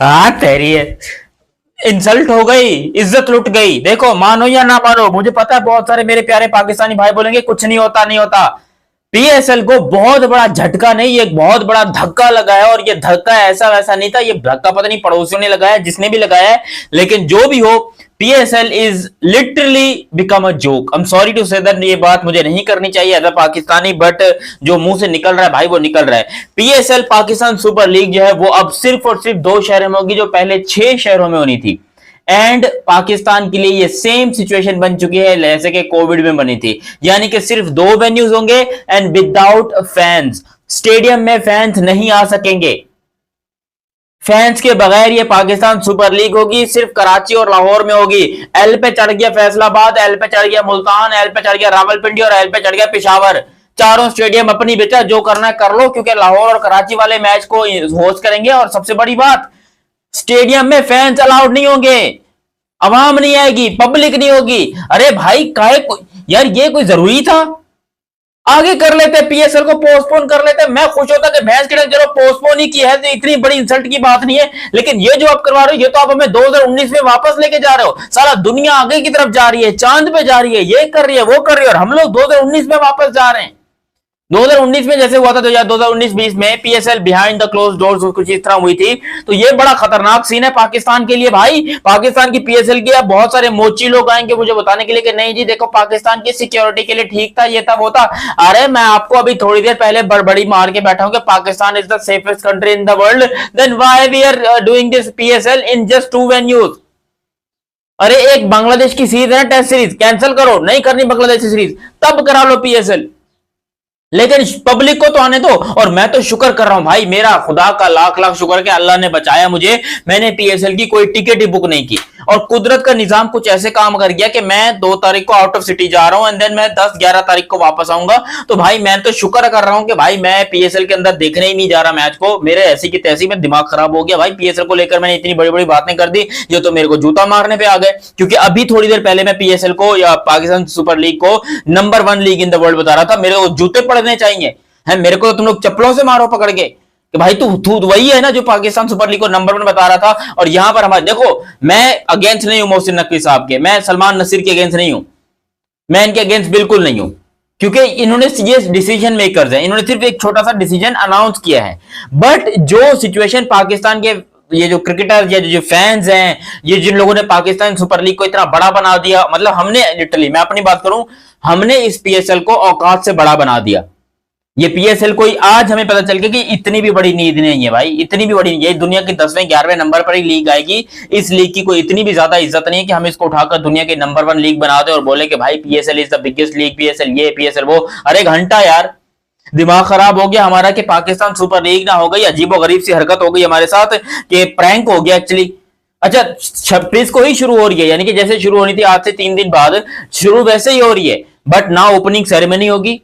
हाँ तेरी है। इंसल्ट हो गई, इज्जत लुट गई। देखो मानो या ना मानो, मुझे पता है बहुत सारे मेरे प्यारे पाकिस्तानी भाई बोलेंगे कुछ नहीं होता नहीं होता। पीएसएल को बहुत बड़ा झटका नहीं, एक बहुत बड़ा धक्का लगा है। और ये धक्का ऐसा वैसा नहीं था, ये धक्का पता नहीं पड़ोसियों ने लगाया, जिसने भी लगाया है। लेकिन जो भी हो, PSL is literally become a joke. I am sorry to say that, ये बात मुझे नहीं करनी चाहिए एज अ पाकिस्तानी, बट जो मुंह से निकल रहा है भाई वो निकल रहा है। पीएसएल पाकिस्तान सुपर लीग जो है वो अब सिर्फ और सिर्फ 2 शहरों में होगी, जो पहले 6 शहरों में होनी थी। एंड पाकिस्तान के लिए ये सेम सिचुएशन बन चुकी है जैसे कि कोविड में बनी थी, यानी कि सिर्फ 2 वेन्यूज होंगे एंड विदाउट फैंस। स्टेडियम में फैंस नहीं आ सकेंगे। फैंस के बगैर ये पाकिस्तान सुपर लीग होगी, सिर्फ कराची और लाहौर में होगी। एल पे चढ़ गया फैसलाबाद, एल पे चढ़ गया मुल्तान, एल पे चढ़ गया रावलपिंडी और एल पे चढ़ गया पेशावर। चारों स्टेडियम अपनी बेटा जो करना है कर लो, क्योंकि लाहौर और कराची वाले मैच को होस्ट करेंगे। और सबसे बड़ी बात, स्टेडियम में फैंस अलाउड नहीं होंगे, अवाम नहीं आएगी, पब्लिक नहीं होगी। अरे भाई काहे यार ये कोई जरूरी था? आगे कर लेते, पीएसएल को पोस्टपोन कर लेते, मैं खुश होता कि भैंस की चलो पोस्टपोन ही किया है तो इतनी बड़ी इंसल्ट की बात नहीं है। लेकिन ये जो आप करवा रहे हो, ये तो आप हमें 2019 में वापस लेके जा रहे हो। सारा दुनिया आगे की तरफ जा रही है, चांद पे जा रही है, ये कर रही है वो कर रही है, और हम लोग 2019 में वापस जा रहे हैं। 2019 में जैसे हुआ था 2019-20 में PSL behind the close doors कुछ इस तरह हुई थी। तो ये बड़ा खतरनाक सीन है पाकिस्तान के लिए भाई। पाकिस्तान की पीएसएल के बहुत सारे मोची लोग आएंगे मुझे बताने के लिए कि नहीं जी देखो पाकिस्तान की सिक्योरिटी के लिए ठीक था, ये था वो था। अरे मैं आपको अभी थोड़ी देर पहले बड़बड़ी मार के बैठा हूं कि Pakistan is the safest country in the world, then why we are doing this PSL in just 2 venues. अरे एक बांग्लादेश की सीरीज है ना, टेस्ट सीरीज कैंसिल करो, नहीं करनी बांग्लादेश की सीरीज, तब करा लो पीएसएल। लेकिन पब्लिक को तो आने दो। और मैं तो शुक्र कर रहा हूं भाई, मेरा खुदा का लाख लाख शुक्र कि अल्लाह ने बचाया मुझे। मैंने पीएसएल की कोई टिकट ही बुक नहीं की, और कुदरत का निजाम कुछ ऐसे काम कर गया कि मैं 2 तारीख को आउट ऑफ सिटी जा रहा हूं एंड देन मैं 10-11 तारीख को वापस आऊंगा। तो भाई मैं तो शुक्र कर रहा हूं कि भाई मैं पीएसएल के अंदर देखने ही नहीं जा रहा मैच को। मेरे ऐसी की तैसी में दिमाग खराब हो गया भाई, पीएसएल को लेकर मैंने इतनी बड़ी बड़ी बातें कर दी, ये तो मेरे को जूता मारने पे आ गए। क्योंकि अभी थोड़ी देर पहले मैं पीएसएल को या पाकिस्तान सुपर लीग को number 1 league in the world बता रहा था। मेरे को जूते पड़ने चाहिए है, मेरे को तो तुम लोग चप्पलों से मारो पकड़ के कि भाई तू तू वही है ना जो पाकिस्तान सुपर लीग को नंबर 1 बता रहा था। और यहां पर हमारे देखो, मैं अगेंस्ट नहीं हूं मोहसिन नकवी साहब के, मैं सलमान नसीर के अगेंस्ट नहीं हूं, मैं इनके अगेंस्ट बिल्कुल नहीं हूं। क्योंकि इन्होंने ये डिसीजन मेकर्स हैं, इन्होंने सिर्फ एक छोटा सा डिसीजन अनाउंस किया है। बट जो सिचुएशन पाकिस्तान के ये जो क्रिकेटर्स या जो फैंस हैं, ये जिन लोगों ने पाकिस्तान सुपर लीग को इतना बड़ा बना दिया, मतलब हमने लिटरली, मैं अपनी बात करूं, हमने इस पीएसएल को औकात से बड़ा बना दिया। ये पीएसएल कोई आज हमें पता चल गया कि इतनी भी बड़ी नींद नहीं है भाई, इतनी भी बड़ी नहीं है। दुनिया की 10वें 11वें नंबर पर ही लीग आएगी। इस लीग की कोई इतनी भी ज्यादा इज्जत नहीं है कि हम इसको उठाकर दुनिया के नंबर 1 लीग बना दे और बोले कि भाई PSL is the biggest league, PSL ये पीएसएल वो। अरे घंटा यार, दिमाग खराब हो गया हमारा कि पाकिस्तान सुपर लीग ना हो गई। अजीबोगरीब सी हरकत हो गई हमारे साथ कि प्रैंक हो गया एक्चुअली। अच्छा 26 को ही शुरू हो रही है, यानी कि जैसे शुरू होनी थी आज से 3 दिन बाद शुरू वैसे ही हो रही है। बट ना ओपनिंग सेरेमनी होगी,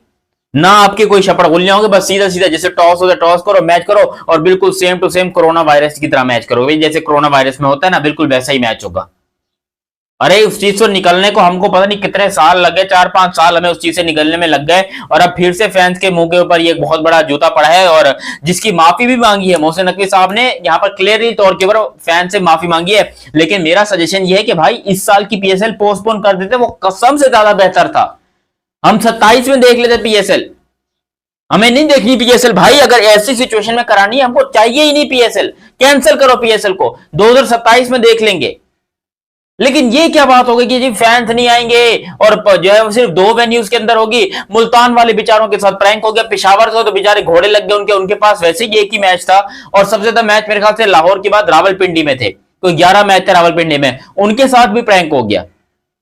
ना आपके कोई शपथ गुल्लियां होंगे, बस सीधा सीधा जैसे टॉस होता है टॉस करो मैच करो, और बिल्कुल same to same corona virus की तरह मैच करो। जैसे कोरोना वायरस में होता है ना, बिल्कुल वैसा ही मैच होगा। अरे उस चीज से निकलने को हमको पता नहीं कितने साल लगे, 4-5 साल हमें उस चीज से निकलने में लग गए। और अब फिर से फैंस के मुंह के ऊपर ये बहुत बड़ा जूता पड़ा है, और जिसकी माफी भी मांगी है मोहसिन नकवी साहब ने, यहाँ पर क्लियरली तौर के ऊपर फैन से माफी मांगी है। लेकिन मेरा सजेशन ये है कि भाई इस साल की पीएसएल पोस्टपोन कर देते, वो कसम से ज्यादा बेहतर था। हम 27 में देख लेते पीएसएल, हमें नहीं देखनी पीएसएल भाई। अगर ऐसी सिचुएशन में करानी है, हमको चाहिए ही नहीं पीएसएल, कैंसिल करो पीएसएल को, 2027 में देख लेंगे। लेकिन ये क्या बात हो गई कि जी फैंस नहीं आएंगे और जो है वो सिर्फ 2 वेन्यूज के अंदर होगी। मुल्तान वाले बेचारों के साथ प्रैंक हो गया, पेशावर से तो बेचारे घोड़े लग गए उनके पास वैसे ही एक ही मैच था। और सबसे ज्यादा मैच मेरे ख्याल से लाहौर के बाद रावलपिंडी में थे, तो 11 मैच थे रावलपिंडी में, उनके साथ भी प्रैंक हो गया।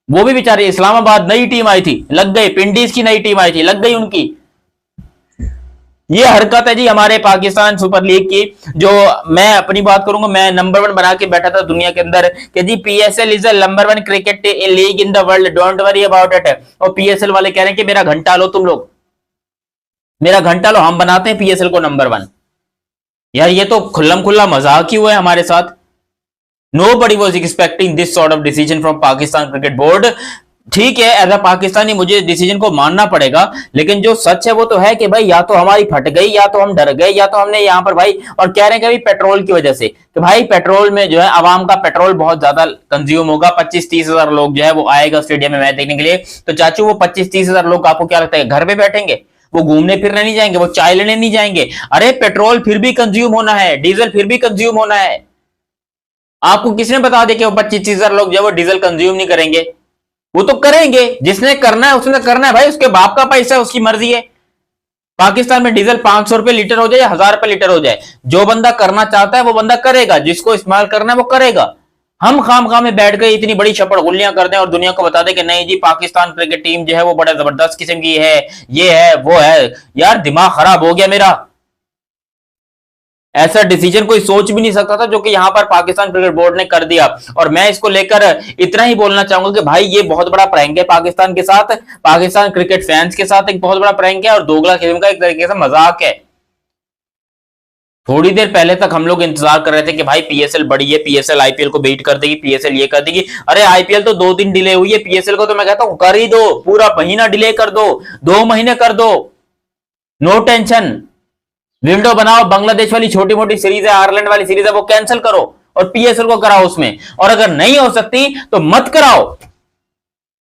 वो भी बेचारे, इस्लामाबाद नई टीम आई थी लग गए, पिंडीज की नई टीम आई थी लग गई उनकी। ये हरकत है जी हमारे पाकिस्तान सुपर लीग की। जो मैं अपनी बात करूंगा, मैं नंबर 1 बना के बैठा था दुनिया के अंदर कि जी PSL is the number 1 cricket league in the world, don't worry about it. और पीएसएल वाले कह रहे हैं कि मेरा घंटा लो, तुम लोग मेरा घंटा लो, हम बनाते हैं पीएसएल को नंबर 1। यार ये तो खुल्लम खुल्ला मजाक ही हुआ है हमारे साथ। Nobody was expecting this sort of decision from Pakistan Cricket Board. ठीक है, एज अ पाकिस्तानी मुझे डिसीजन को मानना पड़ेगा, लेकिन जो सच है वो तो है कि भाई या तो हमारी फट गई, या तो हम डर गए, या तो हमने यहाँ पर भाई, और कह रहे हैं कि भाई पेट्रोल की वजह से, कि भाई पेट्रोल में जो है आवाम का पेट्रोल बहुत ज्यादा कंज्यूम होगा, 25-30 हजार लोग जो है वो आएगा स्टेडियम में मैच देखने के लिए। तो चाचू वो 25-30 हजार लोग आपको क्या लगता है घर पे बैठेंगे? वो घूमने फिरने नहीं जाएंगे, वो चाय लेने नहीं जाएंगे? अरे पेट्रोल फिर भी कंज्यूम होना है, डीजल फिर भी कंज्यूम होना है। आपको किसने बता दिया कि वो 25-30 हजार लोग जो है वो डीजल कंज्यूम नहीं करेंगे? वो तो करेंगे, जिसने करना है उसने तो करना है भाई, उसके बाप का पैसा है, उसकी मर्जी है। पाकिस्तान में डीजल 500 रुपए लीटर हो जाए या 1000 रुपए लीटर हो जाए, जो बंदा करना चाहता है वो बंदा करेगा, जिसको इस्तेमाल करना है वो करेगा। हम खाम में बैठ गए इतनी बड़ी शपड़गुल्लियां कर दें और दुनिया को बता दें कि नहीं जी पाकिस्तान क्रिकेट टीम जो है वो बड़ा जबरदस्त किस्म की है, ये है वो है। यार दिमाग खराब हो गया मेरा। ऐसा डिसीजन कोई सोच भी नहीं सकता था जो कि यहां पर पाकिस्तान क्रिकेट बोर्ड ने कर दिया। और मैं इसको लेकर इतना ही बोलना चाहूंगा कि भाई ये बहुत बड़ा प्रैंक है पाकिस्तान के साथ, पाकिस्तान क्रिकेट फैंस के साथ एक बहुत बड़ा प्रैंक है और दोगला किस्म का एक तरीके से मजाक है। थोड़ी देर पहले तक हम लोग इंतजार कर रहे थे कि भाई पीएसएल बड़ी है, पीएसएल आईपीएल को बीट कर देगी, पीएसएल ये कर देगी। अरे आईपीएल तो 2 दिन डिले हुई है, पीएसएल को तो मैं कहता हूं कर ही दो, पूरा महीना डिले कर दो, 2 महीने कर दो, नो टेंशन। विंडो बनाओ, बांग्लादेश वाली छोटी मोटी सीरीज है, आयरलैंड वाली सीरीज है, वो कैंसिल करो और पीएसएल को कराओ उसमें। और अगर नहीं हो सकती तो मत कराओ।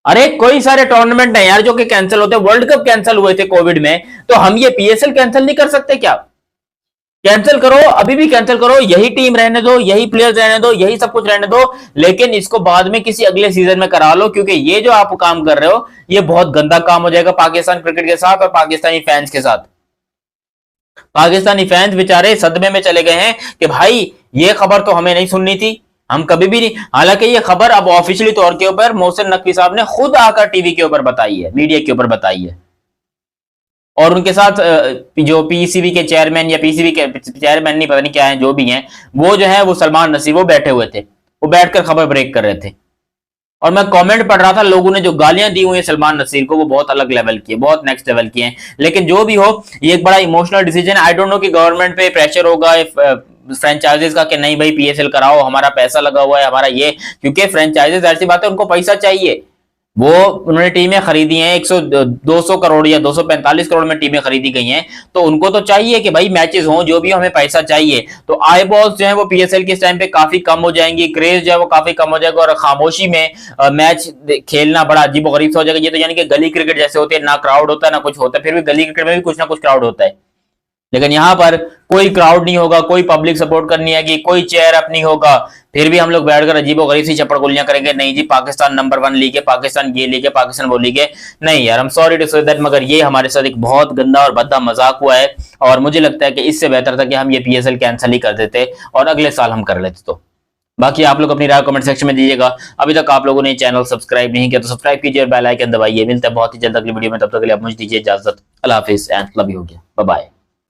अरे कोई सारे टूर्नामेंट है यार जो कि कैंसिल होते, वर्ल्ड कप कैंसिल हुए थे कोविड में, तो हम ये पीएसएल कैंसिल नहीं कर सकते क्या? कैंसिल करो, अभी भी कैंसिल करो, यही टीम रहने दो, यही प्लेयर्स रहने दो, यही सब कुछ रहने दो, लेकिन इसको बाद में किसी अगले सीजन में करा लो, क्योंकि ये जो आप काम कर रहे हो ये बहुत गंदा काम हो जाएगा पाकिस्तान क्रिकेट के साथ और पाकिस्तानी फैंस के साथ। पाकिस्तानी फैंस बेचारे सदमे में चले गए हैं कि भाई ये खबर तो हमें नहीं सुननी थी, हम कभी भी नहीं। हालांकि ये खबर अब ऑफिशियली तौर के ऊपर मोहसिन नकवी साहब ने खुद आकर टीवी के ऊपर बताई है, मीडिया के ऊपर बताई है। और उनके साथ जो पीसीबी के चेयरमैन या पीसीबी के चेयरमैन नहीं पता नहीं क्या है जो भी हैं, वो जो है वो सलमान नसीर वो बैठे हुए थे, वो बैठकर खबर ब्रेक कर रहे थे। और मैं कमेंट पढ़ रहा था, लोगों ने जो गालियां दी हुई है सलमान नसीर को वो बहुत अलग लेवल की है, बहुत नेक्स्ट लेवल की है। लेकिन जो भी हो ये एक बड़ा इमोशनल डिसीजन है। आई डोंट नो कि गवर्नमेंट पे प्रेशर होगा फ्रेंचाइजेस का कि नहीं भाई पीएसएल कराओ, हमारा पैसा लगा हुआ है हमारा ये, क्योंकि फ्रेंचाइजेस ऐसी बात है उनको पैसा चाहिए। वो उन्होंने टीमें खरीदी हैं 200 करोड़ या 245 करोड़ में टीमें खरीदी गई हैं, तो उनको तो चाहिए कि भाई मैचेस हों, जो भी हमें पैसा चाहिए। तो आई बॉल्स जो है वो पीएसएल के इस टाइम पे काफी कम हो जाएंगी, क्रेज जो है वो काफी कम हो जाएगा और खामोशी में मैच खेलना बड़ा अजीब गरीब सा हो जाएगा। ये तो यानी कि गली क्रिकेट जैसे होते हैं, ना क्राउड होता है ना कुछ होता है, फिर भी गली क्रिकेट में भी कुछ ना कुछ क्राउड होता है। लेकिन यहां पर कोई क्राउड नहीं होगा, कोई पब्लिक सपोर्ट करनी है, कोई चेयर अप नहीं होगा, फिर भी हम लोग बैठकर अजीबो गरीब सी चपड़गुलियां करेंगे, नहीं जी पाकिस्तान नंबर 1 लीग है, पाकिस्तान ये लीग है, पाकिस्तान वो लीग है। नहीं यार, I am sorry to say that, मगर ये हमारे साथ एक बहुत गंदा और भद्दा मजाक हुआ है। और मुझे लगता है कि इससे बेहतर था कि हम ये पीएसएल कैंसिल ही कर देते और अगले साल हम कर लेते। तो बाकी आप लोग अपनी राय कमेंट सेक्शन में दीजिएगा। अभी तक आप लोगों ने चैनल सब्सक्राइब नहीं किया तो सब्सक्राइब कीजिए और बेल आइकन दबाइए। मिलता है बहुत ही जल्द अगली वीडियो में, तब तक के लिए आप मुझे दीजिए इजाजत। अल्लाह हाफिज एंड लव यू हो गया, बाय बाय।